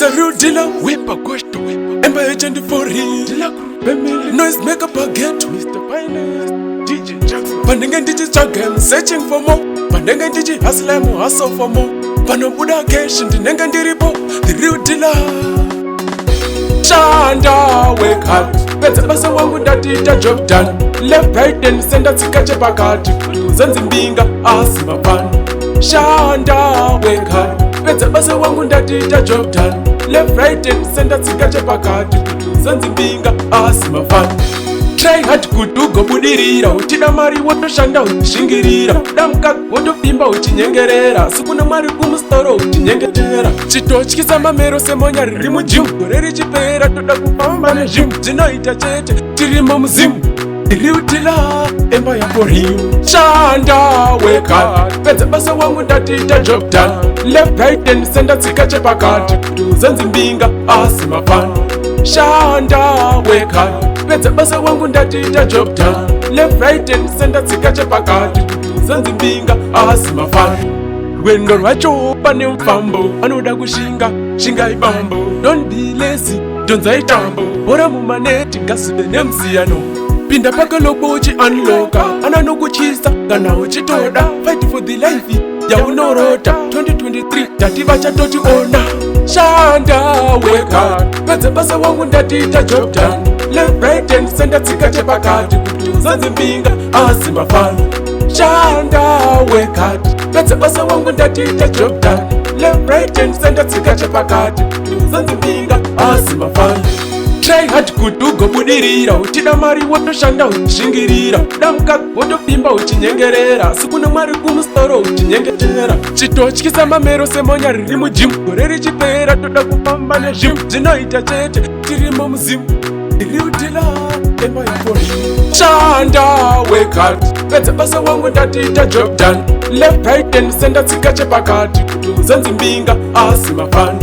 It's a real dealer. Whipper, gosh to whipper. Empire Chandy for real. Dealer group, family. Noise make up a get. Mr. Finest. DJ Jackson. Panding and DJ Jackson. Searching for more. Panding and DJ hustle, I'm hustle for more. Pano Buddha cash and the Nangandi Ripo. The real dealer. Shanda, wake up. Better pass a one with that did a job done. Left, right, and send a tikache pakati. Zanzimbinga, asima pan. Shanda, wake up. Better pass a one with that did a job done. Left, right, and send a tikache pakati. Zanzimbinga, asima pan. Try hard kudu go budirira. Uchida mari woto shanda uchingirira. Damka woto pimba uchinyengerera. Sukuna mari kumustoro uchinyengetera. Chitochikisa mamero semonya rimu jim. Goreri chipera toda kupamba na jim. Zinoita chete tirimo mzimu. Iriutila emba ya poriu. Shanda wake up. Pete basa wangu ndatita job done. Left right and senda tsikache pakati. Zanzimbinga asima fan. Shanda wake up. Pete basa wangu ndatita job done. Left right and senda tsikache pakati. Zanzimbinga asima fan. Wendo rwacho pane mfambo. Anoda kushinga, shinga ibambo. Don't be lazy, don't say tambo. Bora mumaneti ngasude nemsiyano. Pinda paka lobo uchi unloka. Anano kuchisa, gana uchitoda. Fight for the life, ya unorota. 2023, tatiba cha toti ona. Shanda, wake up. Pete basa wangu ndatita job done. Left, right, and senda tsikache pakati. Zanzimbinga, asima fan. Shanda, wake up. Pete basa wangu ndatita job done. Left, right, and senda tsikache pakati. Zanzimbinga, asima fan. Try hard kudu go budirira. Uchida mari woto shanda uchingirira. Damka woto pimba uchinyengerera. Sukuna mari kumustoro uchinyengetera. Chitochikisa mamero semonya rimu jim. Goreri chipera toda kupamba na jim. Zinoita chete tirimo mzimu. Iriutila emba ya pori. Shanda wake up. Pete basa wangu ndatita job done. Left right and senda tsikache pakati. Zanzimbinga asima fan.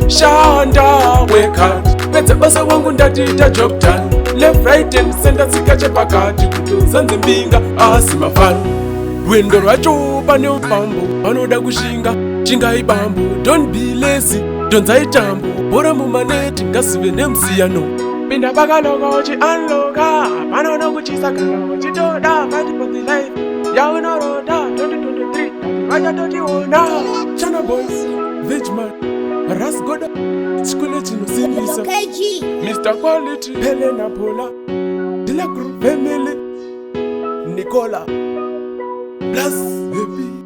Shanda wake up. Pete basa wangu ndatita job done. Left right and senda tsikache pakati. Zanzimbinga asima fan. Wendo rwacho pane mfambo. Anoda kushinga, shinga ibambo. Don't be lazy, don't say tambo. Bora mumaneti ngasive nemsiyano. Pinda paka logo uchi unloka. Pano kuchisa kana uchitoda. Fight for the life, ya unorota. 2023, raja toti ona. Chana boys, Vegman, Rasgoda, Skule chino Simisa, Mr. Quality, Helena Pola, Dila Group Family, Nicola, Plus Baby.